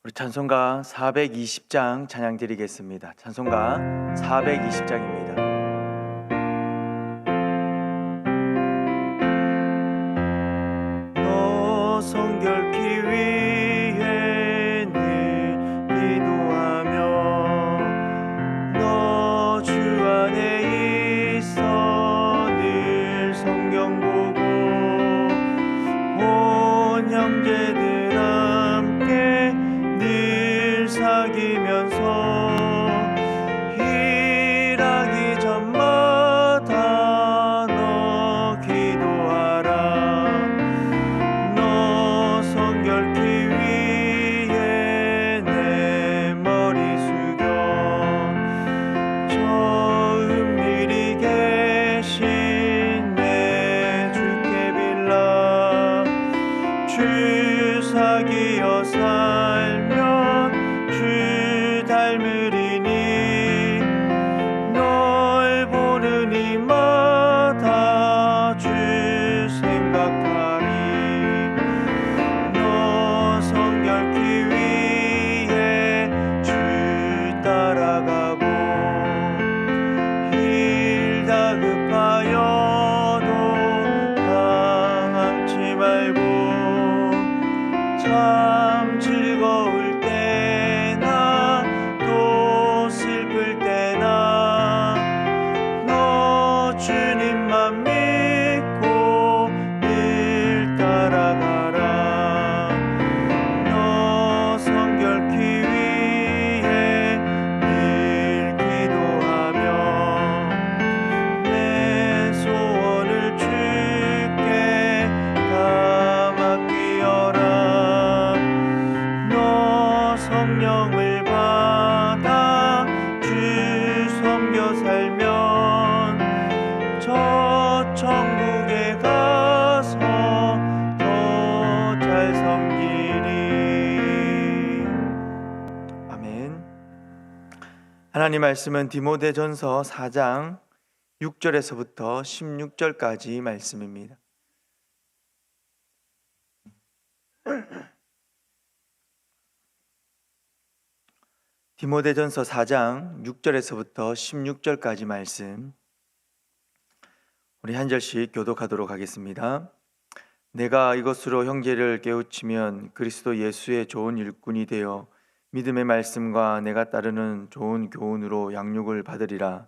우리 찬송가 420장 찬양 드리겠습니다. 찬송가 420장입니다. 너 성결케 위해 늘 기도하며 너 주 안에 있어 늘 성경 보고 온 형제들 함께 늘 사귀면서 일하기 전마다 너 기도하라. 너 성결케 위해 내 머리 숙여 저 은밀히 계신 내 주께 빌라. 주 사귀어 살면 주 닮으리니 널 보는 이마다 주 생각하리. 너 성결케 위해 주 따라가고 일 다급하여도 당황치 말고 참 즐거울 때나 또 슬플 때나 너 주님만 믿고 늘 따라가라. 너 성결케 위해 늘 기도하며 내 소원을 주께 다 맡기어라. 너 성령을 받아 주 섬겨 살면 저 천국에 가서 더 잘 섬기리. 아멘. 하나님 말씀은 디모데전서 4장 6절에서부터 16절까지 말씀입니다. 디모데전서 4장 6절에서부터 16절까지 말씀, 우리 한 절씩 교독하도록 하겠습니다. 내가 이것으로 형제를 깨우치면 그리스도 예수의 좋은 일꾼이 되어 믿음의 말씀과 내가 따르는 좋은 교훈으로 양육을 받으리라.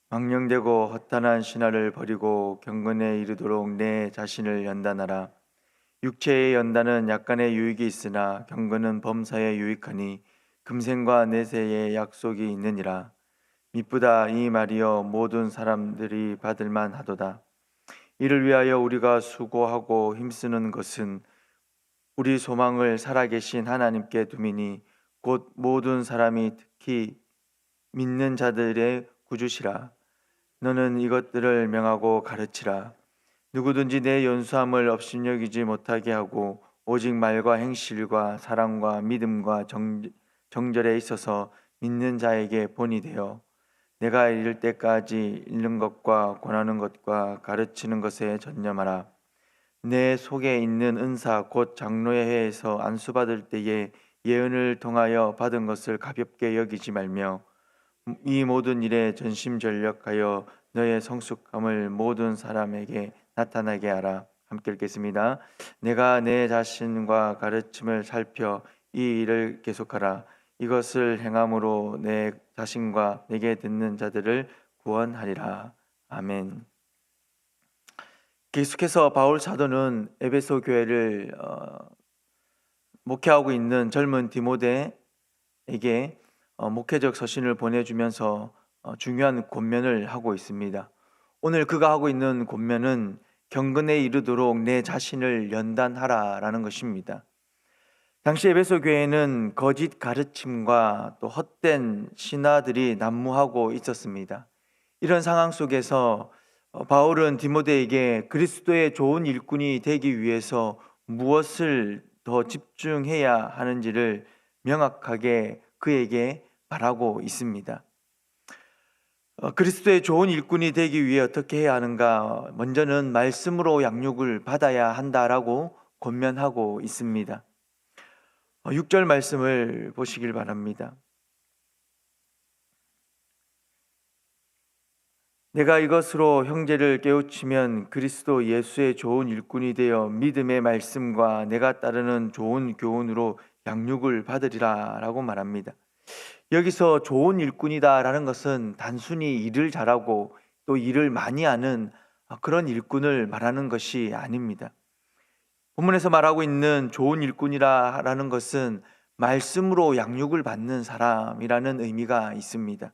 망령되고 허탄한 신화를 버리고 경건에 이르도록 내 자신을 연단하라. 육체의 연단은 약간의 유익이 있으나 경건은 범사에 유익하니 금생과 내세의 약속이 있느니라. 미쁘다 이 말이여 모든 사람들이 받을만 하도다. 이를 위하여 우리가 수고하고 힘쓰는 것은 우리 소망을 살아계신 하나님께 두미니 곧 모든 사람이 특히 믿는 자들의 구주시라. 너는 이것들을 명하고 가르치라. 누구든지 내 연수함을 업신여기지 못하게 하고 오직 말과 행실과 사랑과 믿음과 정절에 있어서 믿는 자에게 본이 되어 내가 이를 때까지 읽는 것과 권하는 것과 가르치는 것에 전념하라. 내 속에 있는 은사 곧 장로의 해에서 안수받을 때에 예언을 통하여 받은 것을 가볍게 여기지 말며 이 모든 일에 전심전력하여 너의 성숙함을 모든 사람에게 나타나게 하라. 함께 읽겠습니다. 내가 내 자신과 가르침을 살펴 이 일을 계속하라. 이것을 행함으로 내 자신과 내게 듣는 자들을 구원하리라. 아멘. 계속해서 바울 사도는 에베소 교회를 목회하고 있는 젊은 디모데에게 목회적 서신을 보내주면서 중요한 권면을 하고 있습니다. 오늘 그가 하고 있는 권면은 경건에 이르도록 내 자신을 연단하라 라는 것입니다. 당시 에베소 교회는 거짓 가르침과 또 헛된 신화들이 난무하고 있었습니다. 이런 상황 속에서 바울은 디모데에게 그리스도의 좋은 일꾼이 되기 위해서 무엇을 더 집중해야 하는지를 명확하게 그에게 말하고 있습니다. 그리스도의 좋은 일꾼이 되기 위해 어떻게 해야 하는가? 먼저는 말씀으로 양육을 받아야 한다라고 권면하고 있습니다. 6절 말씀을 보시길 바랍니다. 내가 이것으로 형제를 깨우치면 그리스도 예수의 좋은 일꾼이 되어 믿음의 말씀과 내가 따르는 좋은 교훈으로 양육을 받으리라 라고 말합니다. 여기서 좋은 일꾼이다라는 것은 단순히 일을 잘하고 또 일을 많이 하는 그런 일꾼을 말하는 것이 아닙니다. 본문에서 말하고 있는 좋은 일꾼이라는 것은 말씀으로 양육을 받는 사람이라는 의미가 있습니다.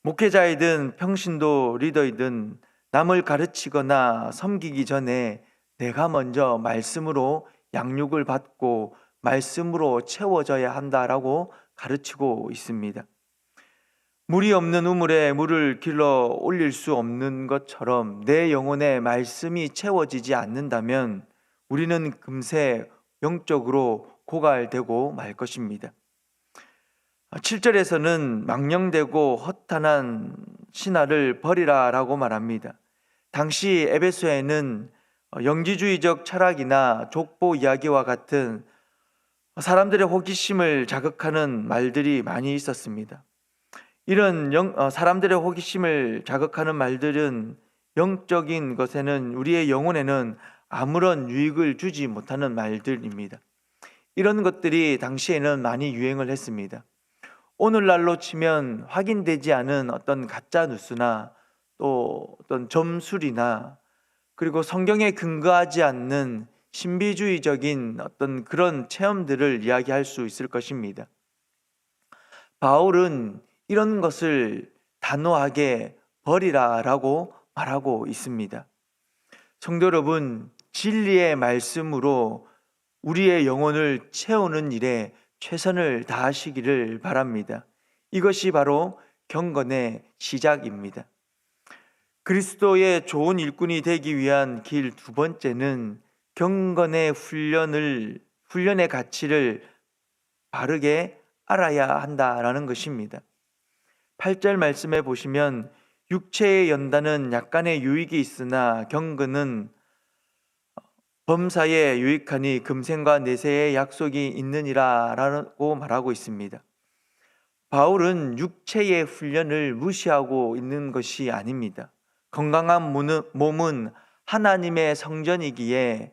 목회자이든 평신도 리더이든 남을 가르치거나 섬기기 전에 내가 먼저 말씀으로 양육을 받고 말씀으로 채워져야 한다라고 가르치고 있습니다. 물이 없는 우물에 물을 길러 올릴 수 없는 것처럼 내 영혼에 말씀이 채워지지 않는다면 우리는 금세 영적으로 고갈되고 말 것입니다. 7절에서는 망령되고 허탄한 신화를 버리라라고 말합니다. 당시 에베소에는 영지주의적 철학이나 족보 이야기와 같은 사람들의 호기심을 자극하는 말들이 많이 있었습니다. 이런 사람들의 호기심을 자극하는 말들은 영적인 것에는 우리의 영혼에는 아무런 유익을 주지 못하는 말들입니다. 이런 것들이 당시에는 많이 유행을 했습니다. 오늘날로 치면 확인되지 않은 어떤 가짜 뉴스나 또 어떤 점술이나 그리고 성경에 근거하지 않는 신비주의적인 어떤 그런 체험들을 이야기할 수 있을 것입니다. 바울은 이런 것을 단호하게 버리라라고 말하고 있습니다. 성도 여러분, 진리의 말씀으로 우리의 영혼을 채우는 일에 최선을 다하시기를 바랍니다. 이것이 바로 경건의 시작입니다. 그리스도의 좋은 일꾼이 되기 위한 길 두 번째는 경건의 훈련의 가치를 바르게 알아야 한다라는 것입니다. 8절 말씀에 보시면 육체의 연단은 약간의 유익이 있으나 경건은 범사에 유익하니 금생과 내세의 약속이 있느니라 라고 말하고 있습니다. 바울은 육체의 훈련을 무시하고 있는 것이 아닙니다. 건강한 몸은 하나님의 성전이기에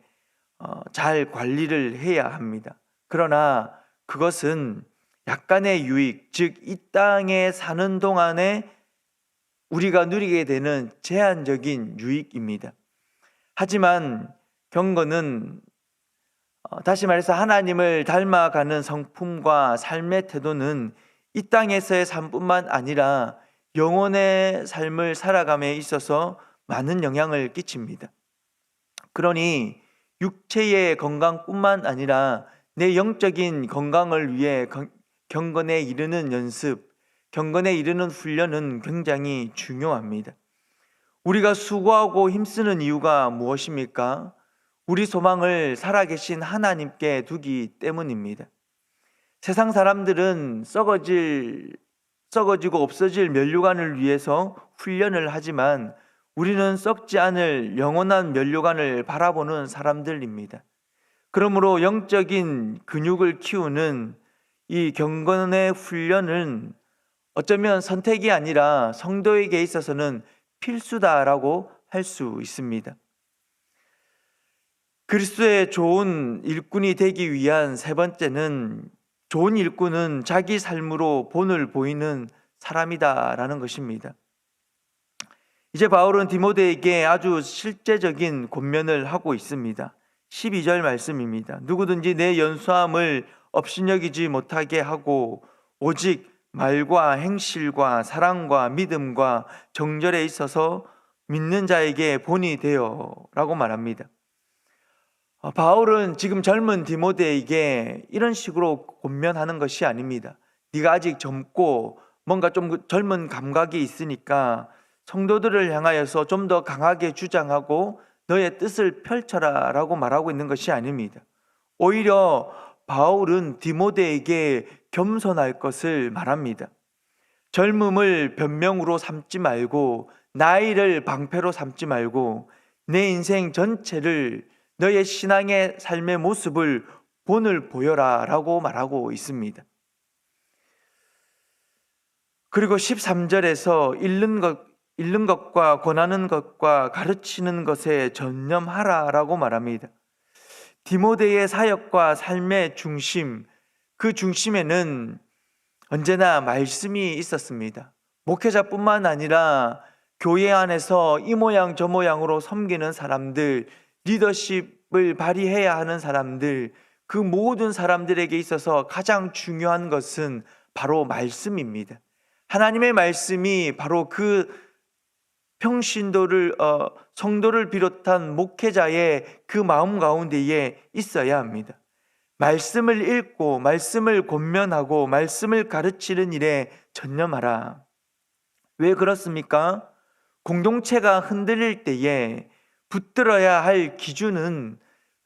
잘 관리를 해야 합니다. 그러나 그것은 약간의 유익, 즉 이 땅에 사는 동안에 우리가 누리게 되는 제한적인 유익입니다. 하지만 경건은 다시 말해서 하나님을 닮아가는 성품과 삶의 태도는 이 땅에서의 삶뿐만 아니라 영혼의 삶을 살아감에 있어서 많은 영향을 끼칩니다. 그러니 육체의 건강뿐만 아니라 내 영적인 건강을 위해 경건에 이르는 연습, 경건에 이르는 훈련은 굉장히 중요합니다. 우리가 수고하고 힘쓰는 이유가 무엇입니까? 우리 소망을 살아계신 하나님께 두기 때문입니다. 세상 사람들은 썩어지고 없어질 면류관을 위해서 훈련을 하지만 우리는 썩지 않을 영원한 면류관을 바라보는 사람들입니다. 그러므로 영적인 근육을 키우는 이 경건의 훈련은 어쩌면 선택이 아니라 성도에게 있어서는 필수다라고 할 수 있습니다. 그리스도의 좋은 일꾼이 되기 위한 세 번째는 좋은 일꾼은 자기 삶으로 본을 보이는 사람이다라는 것입니다. 이제 바울은 디모데에게 아주 실제적인 권면을 하고 있습니다. 12절 말씀입니다. 누구든지 내 연수함을 업신여기지 못하게 하고 오직 말과 행실과 사랑과 믿음과 정절에 있어서 믿는 자에게 본이 되어 라고 말합니다. 바울은 지금 젊은 디모데에게 이런 식으로 권면하는 것이 아닙니다. 네가 아직 젊고 뭔가 좀 젊은 감각이 있으니까 성도들을 향하여서 좀 더 강하게 주장하고 너의 뜻을 펼쳐라 라고 말하고 있는 것이 아닙니다. 오히려 바울은 디모데에게 겸손할 것을 말합니다. 젊음을 변명으로 삼지 말고 나이를 방패로 삼지 말고 내 인생 전체를 너의 신앙의 삶의 모습을 본을 보여라 라고 말하고 있습니다. 그리고 13절에서 읽는 것과 권하는 것과 가르치는 것에 전념하라 라고 말합니다. 디모데의 사역과 삶의 중심, 그 중심에는 언제나 말씀이 있었습니다. 목회자뿐만 아니라 교회 안에서 이 모양 저 모양으로 섬기는 사람들, 리더십을 발휘해야 하는 사람들, 그 모든 사람들에게 있어서 가장 중요한 것은 바로 말씀입니다. 하나님의 말씀이 바로 그 평신도를 성도를 비롯한 목회자의 그 마음 가운데에 있어야 합니다. 말씀을 읽고 말씀을 권면하고 말씀을 가르치는 일에 전념하라. 왜 그렇습니까? 공동체가 흔들릴 때에 붙들어야 할 기준은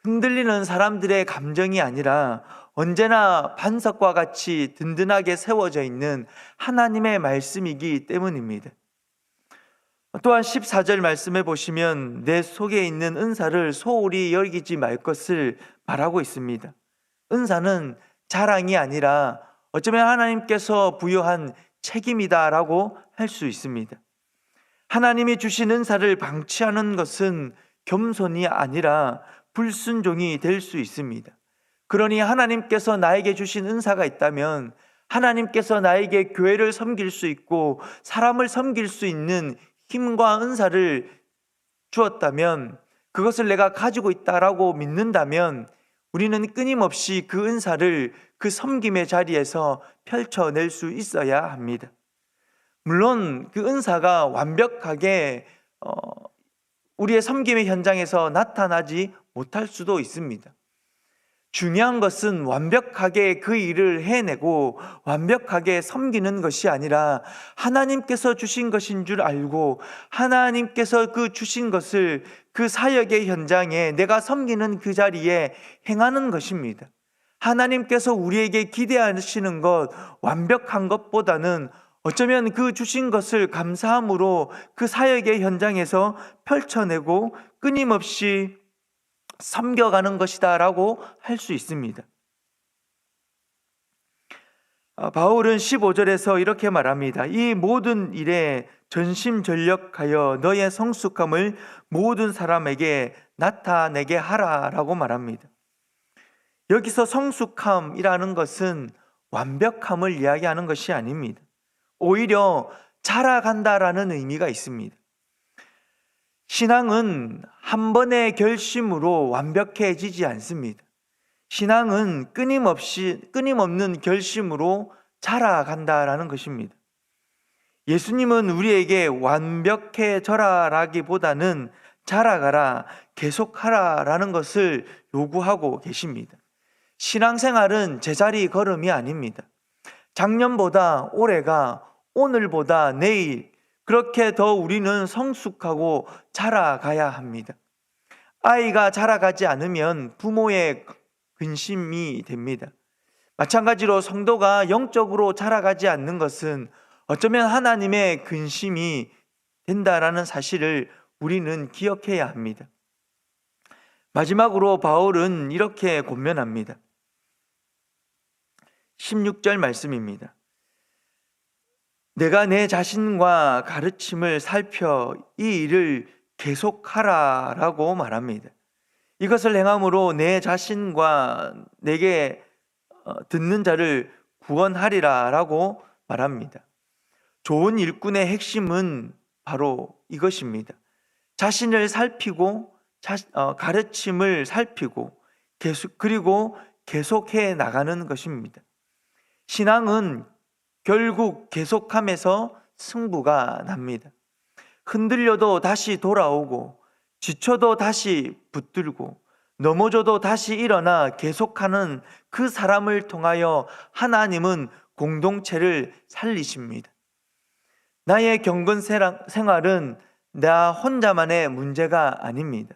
흔들리는 사람들의 감정이 아니라 언제나 반석과 같이 든든하게 세워져 있는 하나님의 말씀이기 때문입니다. 또한 14절 말씀해 보시면 내 속에 있는 은사를 소홀히 여기지 말 것을 말하고 있습니다. 은사는 자랑이 아니라 어쩌면 하나님께서 부여한 책임이다라고 할 수 있습니다. 하나님이 주신 은사를 방치하는 것은 겸손이 아니라 불순종이 될 수 있습니다. 그러니 하나님께서 나에게 주신 은사가 있다면 하나님께서 나에게 교회를 섬길 수 있고 사람을 섬길 수 있는 힘과 은사를 주었다면, 그것을 내가 가지고 있다라고 믿는다면 우리는 끊임없이 그 은사를 그 섬김의 자리에서 펼쳐낼 수 있어야 합니다. 물론 그 은사가 완벽하게 우리의 섬김의 현장에서 나타나지 못할 수도 있습니다. 중요한 것은 완벽하게 그 일을 해내고 완벽하게 섬기는 것이 아니라 하나님께서 주신 것인 줄 알고 하나님께서 그 주신 것을 그 사역의 현장에 내가 섬기는 그 자리에 행하는 것입니다. 하나님께서 우리에게 기대하시는 것, 완벽한 것보다는 어쩌면 그 주신 것을 감사함으로 그 사역의 현장에서 펼쳐내고 끊임없이 섬겨가는 것이다 라고 할 수 있습니다. 바울은 15절에서 이렇게 말합니다. 이 모든 일에 전심전력하여 너의 성숙함을 모든 사람에게 나타내게 하라 라고 말합니다. 여기서 성숙함이라는 것은 완벽함을 이야기하는 것이 아닙니다. 오히려 자라간다라는 의미가 있습니다. 신앙은 한 번의 결심으로 완벽해지지 않습니다. 신앙은 끊임없는 결심으로 자라간다라는 것입니다. 예수님은 우리에게 완벽해져라라기보다는 자라가라, 계속하라라는 것을 요구하고 계십니다. 신앙생활은 제자리 걸음이 아닙니다. 작년보다 올해가, 오늘보다 내일, 그렇게 더 우리는 성숙하고 자라가야 합니다. 아이가 자라가지 않으면 부모의 근심이 됩니다. 마찬가지로 성도가 영적으로 자라가지 않는 것은 어쩌면 하나님의 근심이 된다라는 사실을 우리는 기억해야 합니다. 마지막으로 바울은 이렇게 권면합니다. 16절 말씀입니다. 내가 내 자신과 가르침을 살펴 이 일을 계속하라 라고 말합니다. 이것을 행함으로 내 자신과 내게 듣는 자를 구원하리라 라고 말합니다. 좋은 일꾼의 핵심은 바로 이것입니다. 자신을 살피고 가르침을 살피고 그리고 계속해 나가는 것입니다. 신앙은 결국 계속하면서 승부가 납니다. 흔들려도 다시 돌아오고 지쳐도 다시 붙들고 넘어져도 다시 일어나 계속하는 그 사람을 통하여 하나님은 공동체를 살리십니다. 나의 경건 생활은 나 혼자만의 문제가 아닙니다.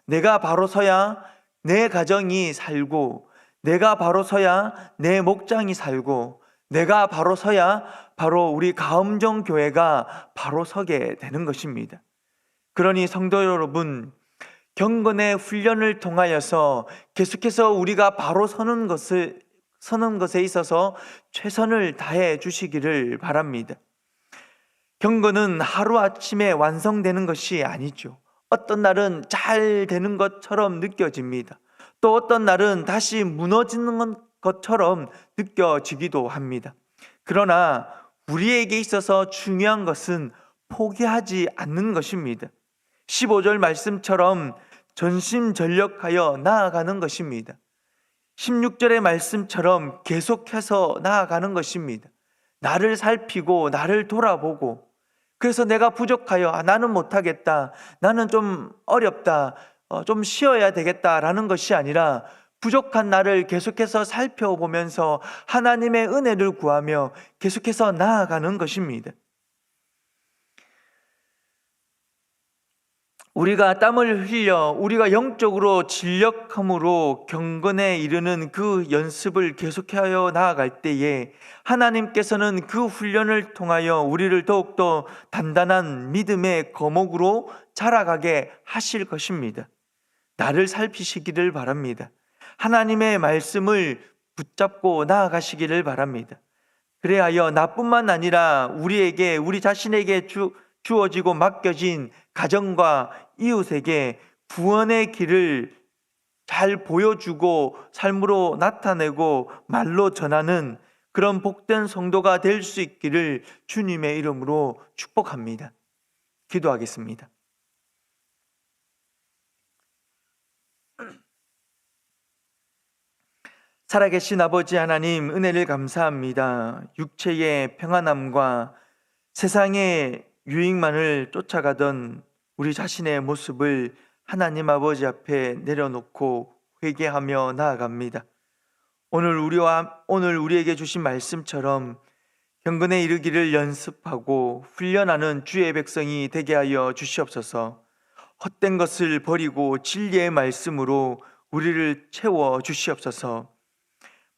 내가 바로 서야 내 가정이 살고, 내가 바로 서야 내 목장이 살고, 내가 바로 서야 바로 우리 가음정 교회가 바로 서게 되는 것입니다. 그러니 성도 여러분, 경건의 훈련을 통하여서 계속해서 우리가 바로 서는 것에 있어서 최선을 다해 주시기를 바랍니다. 경건은 하루아침에 완성되는 것이 아니죠. 어떤 날은 잘 되는 것처럼 느껴집니다. 또 어떤 날은 다시 무너지는 것처럼 느껴지기도 합니다. 그러나 우리에게 있어서 중요한 것은 포기하지 않는 것입니다. 15절 말씀처럼 전심전력하여 나아가는 것입니다. 16절의 말씀처럼 계속해서 나아가는 것입니다. 나를 살피고 나를 돌아보고, 그래서 내가 부족하여 나는 못하겠다, 나는 좀 어렵다, 좀 쉬어야 되겠다라는 것이 아니라 부족한 나를 계속해서 살펴보면서 하나님의 은혜를 구하며 계속해서 나아가는 것입니다. 우리가 땀을 흘려 우리가 영적으로 진력함으로 경건에 이르는 그 연습을 계속하여 나아갈 때에 하나님께서는 그 훈련을 통하여 우리를 더욱더 단단한 믿음의 거목으로 자라가게 하실 것입니다. 나를 살피시기를 바랍니다. 하나님의 말씀을 붙잡고 나아가시기를 바랍니다. 그래하여 나뿐만 아니라 우리 자신에게 주어지고 맡겨진 가정과 이웃에게 구원의 길을 잘 보여주고 삶으로 나타내고 말로 전하는 그런 복된 성도가 될 수 있기를 주님의 이름으로 축복합니다. 기도하겠습니다. 살아계신 아버지 하나님, 은혜를 감사합니다. 육체의 평안함과 세상의 유익만을 쫓아가던 우리 자신의 모습을 하나님 아버지 앞에 내려놓고 회개하며 나아갑니다. 오늘 우리에게 주신 말씀처럼 경건에 이르기를 연습하고 훈련하는 주의 백성이 되게 하여 주시옵소서. 헛된 것을 버리고 진리의 말씀으로 우리를 채워 주시옵소서.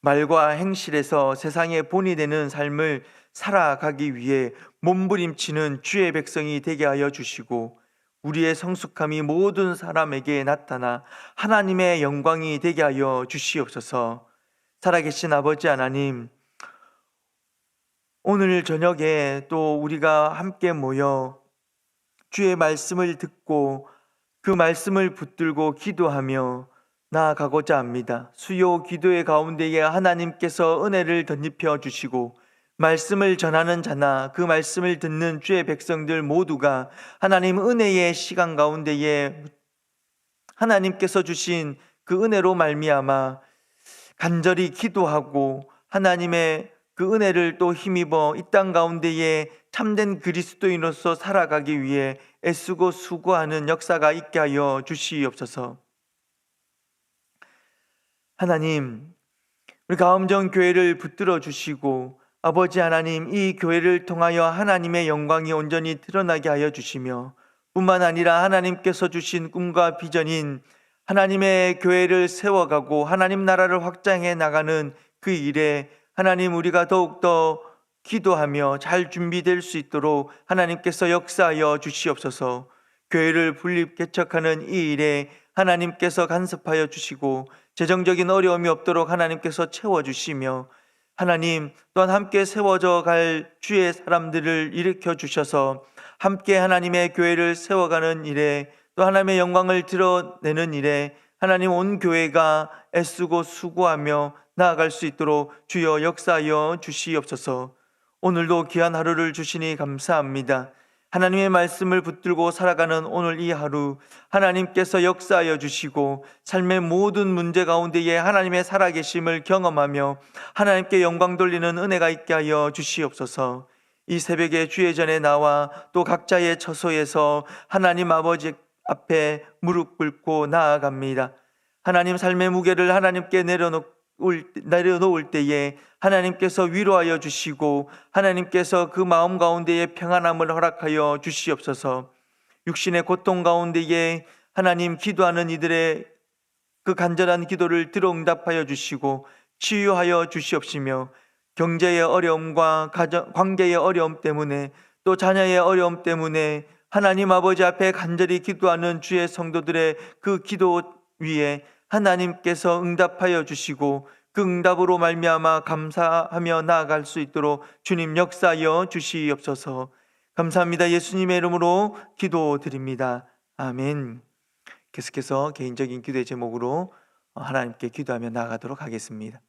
말과 행실에서 세상의 본이 되는 삶을 살아가기 위해 몸부림치는 주의 백성이 되게 하여 주시고, 우리의 성숙함이 모든 사람에게 나타나 하나님의 영광이 되게 하여 주시옵소서. 살아계신 아버지 하나님, 오늘 저녁에 또 우리가 함께 모여 주의 말씀을 듣고 그 말씀을 붙들고 기도하며 나아가고자 합니다. 수요 기도의 가운데에 하나님께서 은혜를 덧입혀 주시고 말씀을 전하는 자나 그 말씀을 듣는 주의 백성들 모두가 하나님 은혜의 시간 가운데에 하나님께서 주신 그 은혜로 말미암아 간절히 기도하고 하나님의 그 은혜를 또 힘입어 이 땅 가운데에 참된 그리스도인으로서 살아가기 위해 애쓰고 수고하는 역사가 있게 하여 주시옵소서. 하나님, 우리 가음정 교회를 붙들어 주시고 아버지 하나님, 이 교회를 통하여 하나님의 영광이 온전히 드러나게 하여 주시며 뿐만 아니라 하나님께서 주신 꿈과 비전인 하나님의 교회를 세워가고 하나님 나라를 확장해 나가는 그 일에 하나님 우리가 더욱더 기도하며 잘 준비될 수 있도록 하나님께서 역사하여 주시옵소서. 교회를 분립 개척하는 이 일에 하나님께서 간섭하여 주시고 재정적인 어려움이 없도록 하나님께서 채워주시며 하나님 또한 함께 세워져 갈 주의 사람들을 일으켜 주셔서 함께 하나님의 교회를 세워가는 일에 또 하나님의 영광을 드러내는 일에 하나님 온 교회가 애쓰고 수고하며 나아갈 수 있도록 주여 역사하여 주시옵소서. 오늘도 귀한 하루를 주시니 감사합니다. 하나님의 말씀을 붙들고 살아가는 오늘 이 하루 하나님께서 역사하여 주시고 삶의 모든 문제 가운데에 하나님의 살아계심을 경험하며 하나님께 영광 돌리는 은혜가 있게 하여 주시옵소서. 이 새벽에 주의 전에 나와 또 각자의 처소에서 하나님 아버지 앞에 무릎 꿇고 나아갑니다. 하나님 삶의 무게를 하나님께 내려놓을 때에 하나님께서 위로하여 주시고 하나님께서 그 마음 가운데에 평안함을 허락하여 주시옵소서. 육신의 고통 가운데에 하나님 기도하는 이들의 그 간절한 기도를 들어 응답하여 주시고 치유하여 주시옵시며 경제의 어려움과 관계의 어려움 때문에 또 자녀의 어려움 때문에 하나님 아버지 앞에 간절히 기도하는 주의 성도들의 그 기도 위에 하나님께서 응답하여 주시고 그 응답으로 말미암아 감사하며 나아갈 수 있도록 주님 역사하여 주시옵소서. 감사합니다. 예수님의 이름으로 기도드립니다. 아멘. 계속해서 개인적인 기도의 제목으로 하나님께 기도하며 나아가도록 하겠습니다.